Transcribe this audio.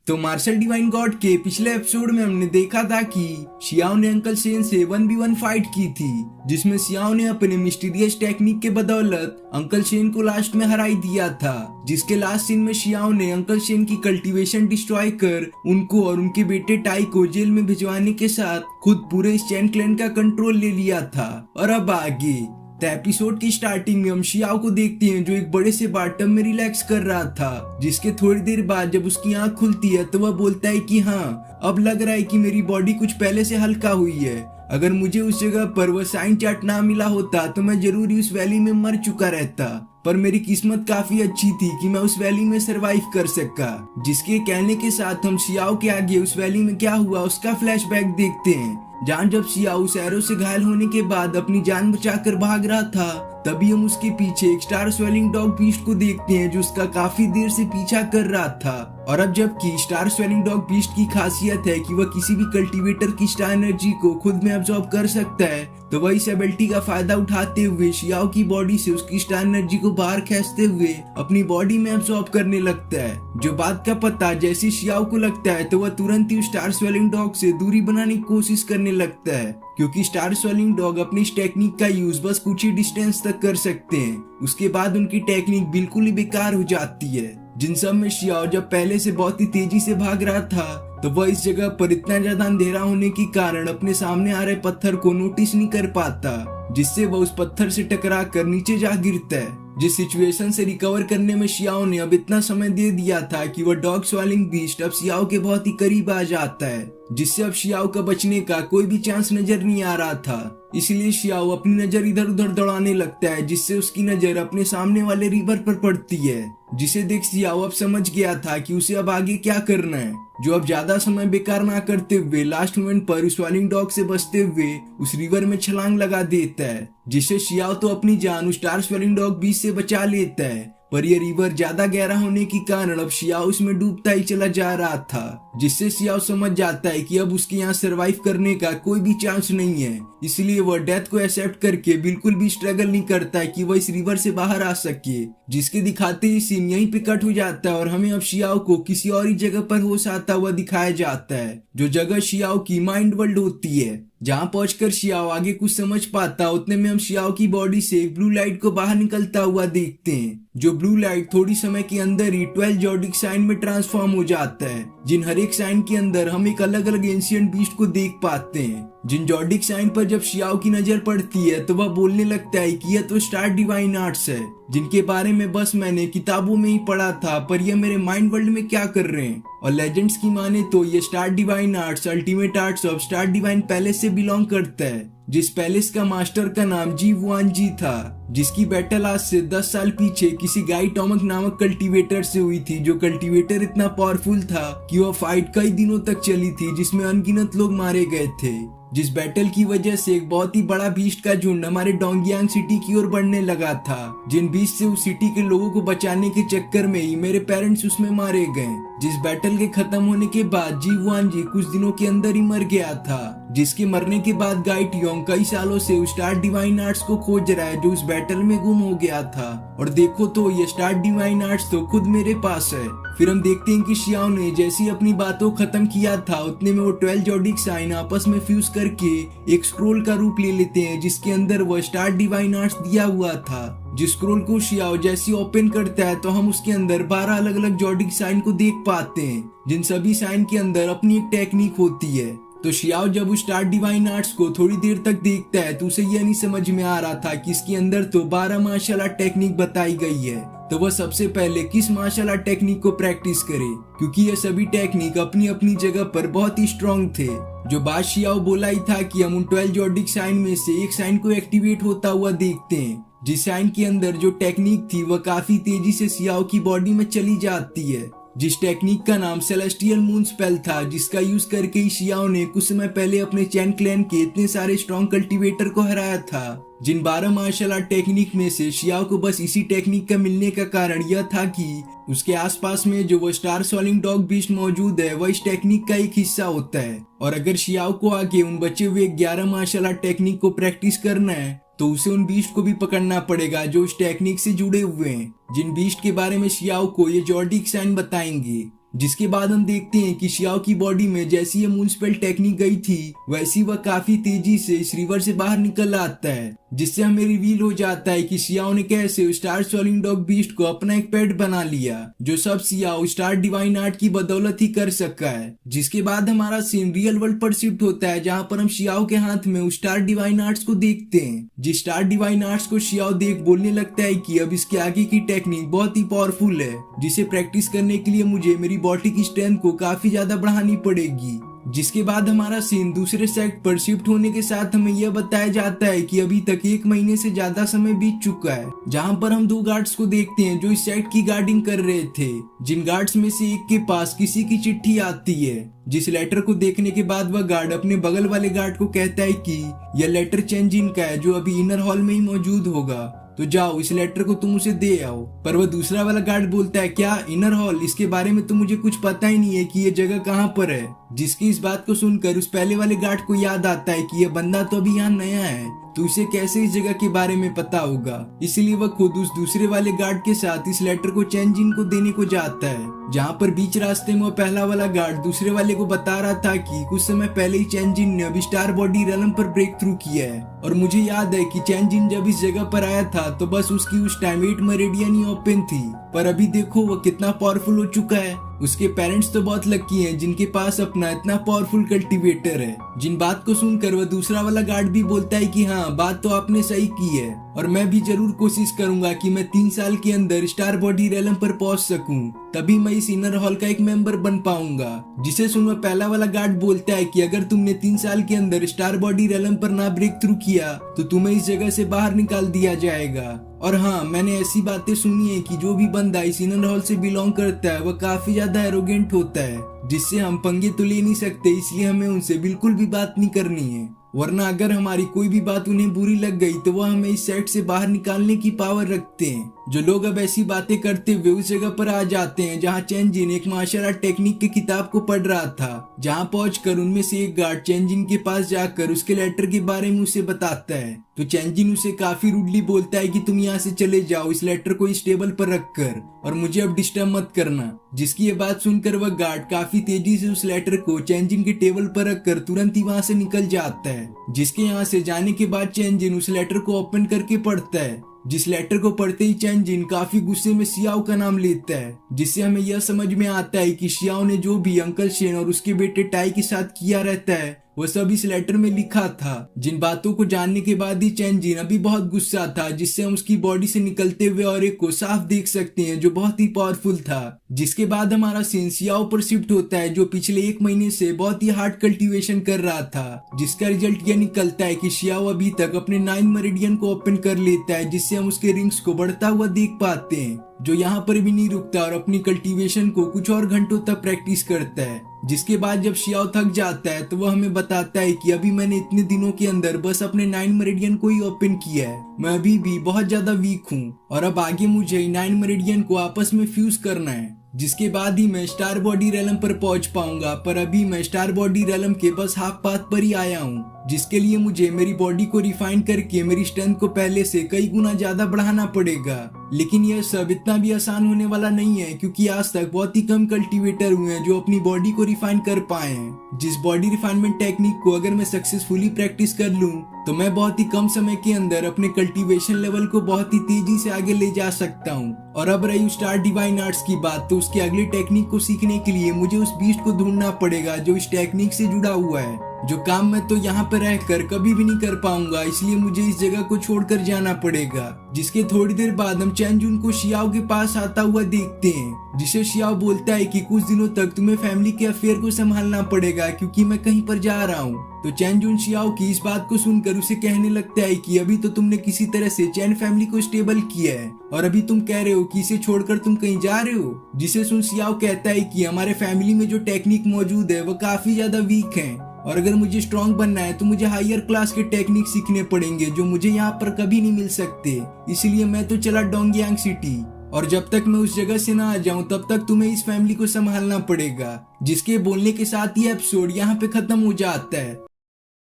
तो martial divine God के पिछले एपिसोड में हमने देखा था कि शियाओ ने अंकल शेन से 1v1 फाइट की थी, जिसमें शियाओ ने अपने मिस्टीरियस टेक्निक के बदौलत अंकल शेन को लास्ट में हरा दिया था। जिसके लास्ट सीन में शियाओ ने अंकल शेन की कल्टीवेशन डिस्ट्रॉय कर उनको और उनके बेटे टाई को जेल में भिजवाने के साथ खुद पूरे इस चैन क्लैन का कंट्रोल ले लिया था। और अब आगे तो एपिसोड की स्टार्टिंग में हम शियाओ को देखते हैं जो एक बड़े से बाथटब में रिलैक्स कर रहा था, जिसके थोड़ी देर बाद जब उसकी आंख खुलती है तो वह बोलता है कि हाँ, अब लग रहा है कि मेरी बॉडी कुछ पहले से हल्का हुई है। अगर मुझे उस जगह पर वह साइन चार्ट ना मिला होता तो मैं जरूर ही उस वैली में मर चुका रहता, पर मेरी किस्मत काफी अच्छी थी कि मैं उस वैली में सरवाइव कर सका। जिसके कहने के साथ हम शियाओ के आगे उस वैली में क्या हुआ उसका फ्लैशबैक देखते हैं, जहाँ जब शियाओ उस एरो से घायल होने के बाद अपनी जान बचाकर भाग रहा था, तभी हम उसके पीछे एक स्टार स्वेलिंग डॉग बीस्ट को देखते हैं जो उसका काफी देर से पीछा कर रहा था। और अब जबकि स्टार स्वेलिंग डॉग बीस्ट की खासियत है कि वह किसी भी कल्टीवेटर की स्टार एनर्जी को खुद में अब्सॉर्ब कर सकता है, तो वह इस एबिलिटी का फायदा उठाते हुए शियाओ की बॉडी से उसकी स्टार एनर्जी को बाहर खींचते हुए अपनी बॉडी में अब्सॉर्ब करने लगता है। जो बात का पता जैसे शियाओ को लगता है तो वह तुरंत ही स्टार स्वेलिंग डॉग से दूरी बनाने की कोशिश करने लगता है, क्योंकि स्टार स्वेलिंग डॉग अपनी इस टेक्निक का यूज बस कुछ ही डिस्टेंस तक कर सकते हैं। उसके बाद उनकी टेक्निक बिल्कुल ही बेकार हो जाती है। जिन सब में शियाओ जब पहले से बहुत ही तेजी से भाग रहा था तो वह इस जगह पर इतना ज्यादा अंधेरा होने के कारण अपने सामने आ रहे पत्थर को नोटिस नहीं कर पाता, जिससे वह उस पत्थर से टकरा कर नीचे जा गिरता है। जिस सिचुएशन से रिकवर करने में शियाओ ने अब इतना समय दे दिया था कि वह डॉग स्वेलिंग बीस्ट अब शियाओ के बहुत ही करीब आ जाता है, जिससे अब शियाओ का बचने का कोई भी चांस नजर नहीं आ रहा था। इसलिए शियाओ अपनी नजर इधर उधर दौड़ाने लगता है, जिससे उसकी नजर अपने सामने वाले रिवर पर पड़ती है, जिसे देख शियाओ अब समझ गया था कि उसे अब आगे क्या करना है। जो अब ज्यादा समय बेकार ना करते हुए लास्ट मोमेंट पर उस स्वेलिंग डॉग से बचते हुए उस रिवर में छलांग लगा देता है, जिससे शियाओ तो अपनी जान उस स्टार स्वेलिंग डॉग बीच से बचा लेता है। पर यह रिवर ज्यादा गहरा होने के कारण अब शियाओ उसमें डूबता ही चला जा रहा था, जिससे शियाओ समझ जाता है कि अब उसके यहाँ सरवाइव करने का कोई भी चांस नहीं है। इसलिए वह डेथ को एक्सेप्ट करके बिल्कुल भी स्ट्रगल नहीं करता है कि वह इस रिवर से बाहर आ सके। जिसके दिखाते ही सीन यहीं पे कट हो जाता है और हमें अब शियाओ को किसी और ही जगह पर होश आता हुआ दिखाया जाता है, जो जगह शियाओ की माइंड वर्ल्ड होती है। जहाँ पहुंचकर शियाओ आगे कुछ समझ पाता उतने में हम शियाओ की बॉडी से एक ब्लू लाइट को बाहर निकलता हुआ देखते हैं, जो ब्लू लाइट थोड़ी समय के अंदर ही 12 जॉडिक साइन में ट्रांसफॉर्म हो जाता है, जिन हर एक साइन के अंदर हम एक अलग अलग एंशिएंट बीस्ट को देख पाते हैं। जिन जॉडिक साइन पर जब शियाओ की नजर पड़ती है तो वह बोलने लगता है कि यह तो स्टार डिवाइन आर्ट्स है, जिनके बारे में बस मैंने किताबों में ही पढ़ा था, पर यह मेरे माइंड वर्ल्ड में क्या कर रहे हैं। और लेजेंड्स की माने तो ये star divine arts ultimate arts of star divine palace से बिलोंग करता है, जिस पैलेस का मास्टर का नाम जी वुआन जी था, जिसकी बैटल आज से 10 साल पीछे किसी गाई टॉमक नामक कल्टीवेटर से हुई थी। जो कल्टीवेटर इतना पावरफुल था कि वह फाइट कई दिनों तक चली थी, जिसमें अनगिनत लोग मारे गए थे। जिस बैटल की वजह से एक बहुत ही बड़ा बीस्ट का झुंड हमारे डोंगियांग सिटी की ओर बढ़ने लगा था, जिन बीस्ट से उस सिटी के लोगों को बचाने के चक्कर में ही मेरे पेरेंट्स उसमें मारे गए। जिस बैटल के खत्म होने के बाद जी वुआन जी कुछ दिनों के अंदर ही मर गया था, जिसके मरने के बाद गाई टियोंग कई सालों से उस स्टार डिवाइन आर्ट्स को खोज रहा है जो उस बैटल में गुम हो गया था। और देखो तो ये स्टार डिवाइन आर्ट्स तो खुद मेरे पास है। फिर हम देखते हैं कि शियाओ ने जैसे ही अपनी बातों खत्म किया था उतने में वो 12 जॉडिक साइन आपस में फ्यूज करके एक स्क्रोल का रूप ले लेते हैं, जिसके अंदर वह स्टार डिवाइन आर्ट्स दिया हुआ था। जिस स्क्रोल को शियाओ जैसे ओपन करता है तो हम उसके अंदर 12 अलग अलग जॉडिक साइन को देख पाते हैं, जिन सभी साइन के अंदर अपनी एक टेक्निक होती है। तो शियाओ जब उस स्टार डिवाइन आर्ट्स को थोड़ी देर तक देखता है तो उसे यह नहीं समझ में आ रहा था कि इसके अंदर तो 12 मार्शल आर्ट टेक्निक बताई गई है, तो वह सबसे पहले किस मार्शल आर्ट टेक्निक को प्रैक्टिस करे, क्योंकि ये सभी टेक्निक अपनी अपनी जगह पर बहुत ही स्ट्रॉन्ग थे। जो बात शियाओ बोला ही था कि हम उन 12 जॉडिक साइन में से एक साइन को एक्टिवेट होता हुआ देखते हैं, जिस साइन के अंदर जो टेक्निक थी वह काफी तेजी से शियाओ की बॉडी में चली जाती है। जिस टेक्निक का नाम सेलेस्टियल मून स्पेल था, जिसका यूज करके ही शियाओ ने कुछ समय पहले अपने चैन क्लैन के इतने सारे स्ट्रॉन्ग कल्टीवेटर को हराया था। जिन 12 मार्शल आर्ट टेक्निक में से शियाओ को बस इसी टेक्निक का मिलने का कारण यह था कि उसके आसपास में जो वो स्टार स्वेलिंग डॉग बीस्ट मौजूद है वह इस टेक्निक का एक हिस्सा होता है। और अगर शियाओ को आगे उन बचे हुए 11 मार्शल आर्ट टेक्निक को प्रैक्टिस करना है तो उसे उन बीस्ट को भी पकड़ना पड़ेगा जो इस टेक्निक से जुड़े हुए हैं, जिन बीस्ट के बारे में शियाओ को ये जॉडिक साइन बताएंगे। जिसके बाद हम देखते हैं कि शियाओ की बॉडी में जैसी ये मून स्पेल टेक्निक गई थी वैसी वह काफी तेजी से इस रिवर से बाहर निकल आता है, जिससे हमें रिवील हो जाता है कि शियाओ ने कैसे स्टार सोलिंग डॉग बीस्ट को अपना एक पेट बना लिया, जो सब शियाओ स्टार डिवाइन आर्ट की बदौलत ही कर सका है। जिसके बाद हमारा सीन रियल वर्ल्ड पर शिफ्ट होता है, जहां पर हम शियाओ के हाथ में स्टार डिवाइन आर्ट्स को देखते हैं। जिस स्टार डिवाइन आर्ट्स को शियाओ देख बोलने लगता है कि अब इसके आगे की टेक्निक बहुत ही पावरफुल है, जिसे प्रैक्टिस करने के लिए मुझे मेरी बॉडी की स्ट्रेंथ को काफी ज्यादा बढ़ानी पड़ेगी। जिसके बाद हमारा सीन दूसरे सेक्ट पर शिफ्ट होने के साथ हमें यह बताया जाता है कि अभी तक 1 महीने से ज्यादा समय बीत चुका है, जहां पर हम 2 गार्ड्स को देखते हैं जो इस सेक्ट की गार्डिंग कर रहे थे। जिन गार्ड्स में से एक के पास किसी की चिट्ठी आती है, जिस लेटर को देखने के बाद वह गार्ड अपने बगल वाले गार्ड को कहता है कि यह लेटर चेंजिन का है, जो अभी इनर हॉल में ही मौजूद होगा, तो जाओ इस लेटर को तुम उसे दे आओ। पर वह दूसरा वाला गार्ड बोलता है, क्या इनर हॉल, इसके बारे में तो मुझे कुछ पता ही नहीं है कि ये जगह कहाँ पर है। जिसकी इस बात को सुनकर उस पहले वाले गार्ड को याद आता है कि यह बंदा तो अभी यहाँ नया है, तो उसे कैसे इस जगह के बारे में पता होगा। इसलिए वह खुद उस दूसरे वाले गार्ड के साथ इस लेटर को चेंजिन को देने को जाता है, जहाँ पर बीच रास्ते में वो पहला वाला गार्ड दूसरे वाले को बता रहा था कि कुछ समय पहले ही चेंजिन ने अभी स्टार बॉडी रेलम पर ब्रेक थ्रू किया है। और मुझे याद है कि चेंजिन जब इस जगह पर आया था तो बस उसकी उस टाइम 8 मेरिडियन ही ओपन थी, पर अभी देखो वो कितना पावरफुल हो चुका है। उसके पेरेंट्स तो बहुत लकी हैं जिनके पास अपना इतना पावरफुल कल्टीवेटर है। जिन बात को सुनकर वह दूसरा वाला गार्ड भी बोलता है कि हाँ, बात तो आपने सही की है, और मैं भी जरूर कोशिश करूंगा कि मैं 3 साल के अंदर स्टार बॉडी रेलम पर पहुंच सकूं, तभी मैं इस इनर हॉल का एक मेंबर बन पाऊंगा। जिसे सुन वह पहला वाला गार्ड बोलता है कि अगर तुमने 3 साल के अंदर स्टार बॉडी रेलम पर ना ब्रेक थ्रू किया तो तुम्हें इस जगह से बाहर निकाल दिया जाएगा। और हाँ, मैंने ऐसी बातें सुनी है कि जो भी बंदा इस इनर हॉल से बिलोंग करता है वह काफी ज्यादा एरोगेंट होता है, जिससे हम पंगे तो ले नहीं सकते, इसलिए हमें उनसे बिल्कुल भी बात नहीं करनी है, वरना अगर हमारी कोई भी बात उन्हें बुरी लग गई तो वह हमें इस सेट से बाहर निकालने की पावर रखते हैं। जो लोग अब ऐसी बातें करते हुए उस जगह पर आ जाते हैं जहां चेंजिन एक मार्शल आर्ट टेक्निक की किताब को पढ़ रहा था, जहां पहुंचकर उनमें से एक गार्ड चेंजिन के पास जाकर उसके लेटर के बारे में उसे बताता है, तो चेंजिन उसे काफी रूडली बोलता है कि तुम यहाँ से चले जाओ, इस लेटर को इस टेबल पर रखकर, और मुझे अब डिस्टर्ब मत करना। जिसकी ये बात सुनकर वह गार्ड काफी तेजी से उस लेटर को चेंजिन के टेबल पर रखकर तुरंत ही वहां से निकल जाता है। जिसके यहाँ से जाने के बाद चेंजिन उस लेटर को ओपन करके पढ़ता है, जिस लेटर को पढ़ते ही चेंजिन काफी गुस्से में शियाओ का नाम लेता है, जिससे हमें यह समझ में आता है कि शियाओ ने जो भी अंकल शेन और उसके बेटे टाई के साथ किया रहता है वह सब इस लेटर में लिखा था। जिन बातों को जानने के बाद ही चेंजिन अभी बहुत गुस्सा था, जिससे हम उसकी बॉडी से निकलते हुए और एक को साफ देख सकते हैं जो बहुत ही पावरफुल था। जिसके बाद हमारा सीन शियाओ पर शिफ्ट होता है, जो पिछले 1 महीने से बहुत ही हार्ड कल्टीवेशन कर रहा था, जिसका रिजल्ट यह निकलता है कि शियाओ अभी तक अपने 9 मेरिडियन को ओपन कर लेता है, जिससे हम उसके रिंग्स को बढ़ता हुआ देख पाते हैं, जो यहाँ पर भी नहीं रुकता और अपनी कल्टीवेशन को कुछ और घंटों तक प्रैक्टिस करता है। जिसके बाद जब शियाओ थक जाता है तो वह हमें बताता है कि अभी मैंने इतने दिनों के अंदर बस अपने 9 मेरिडियन को ही ओपन किया है, मैं अभी भी बहुत ज्यादा वीक हूँ और अब आगे मुझे 9 मेरिडियन को आपस में फ्यूज करना है, जिसके बाद ही मैं स्टार बॉडी रेलम पर पहुंच पाऊंगा। पर अभी मैं स्टार बॉडी रेलम के बस हाफ पाथ पर ही आया हूँ, जिसके लिए मुझे मेरी बॉडी को रिफाइन करके मेरी स्ट्रेंथ को पहले से कई गुना ज्यादा बढ़ाना पड़ेगा। लेकिन यह सब इतना भी आसान होने वाला नहीं है, क्योंकि आज तक बहुत ही कम कल्टीवेटर हुए हैं जो अपनी बॉडी को रिफाइन कर पाए हैं। जिस बॉडी रिफाइनमेंट टेक्निक को अगर मैं सक्सेसफुली प्रैक्टिस कर लूं तो मैं बहुत ही कम समय के अंदर अपने कल्टीवेशन लेवल को बहुत ही तेजी से आगे ले जा सकता हूं। और अब रही स्टार डिवाइन आर्ट्स की बात, तो उसके अगले टेक्निक को सीखने के लिए मुझे उस बीस्ट को ढूंढना पड़ेगा जो इस टेक्निक से जुड़ा हुआ है, जो काम मैं तो यहाँ पर रहकर कभी भी नहीं कर पाऊंगा, इसलिए मुझे इस जगह को छोड़कर जाना पड़ेगा। जिसके थोड़ी देर बाद हम चेंजुन को शियाओ के पास आता हुआ देखते हैं, जिसे शियाओ बोलता है कि कुछ दिनों तक तुम्हें फैमिली के अफेयर को संभालना पड़ेगा क्योंकि मैं कहीं पर जा रहा हूँ। तो चेंजुन शियाओ की इस बात को सुनकर उसे कहने लगता है कि अभी तो तुमने किसी तरह से चैन फैमिली को स्टेबल किया है और अभी तुम कह रहे हो कि इसे छोड़कर तुम कहीं जा रहे हो। जिसे सुन शियाओ कहता है कि हमारे फैमिली में जो टेक्निक मौजूद है वो काफी ज्यादा वीक है और अगर मुझे स्ट्रॉन्ग बनना है तो मुझे हायर क्लास के टेक्निक सीखने पड़ेंगे जो मुझे यहाँ पर कभी नहीं मिल सकते। इसलिए मैं तो चला डोंगयांग सिटी और जब तक मैं उस जगह से ना आ जाऊं तब तक तुम्हें इस फैमिली को संभालना पड़ेगा। जिसके बोलने के साथ ही एपिसोड यहाँ पे खत्म हो जाता है।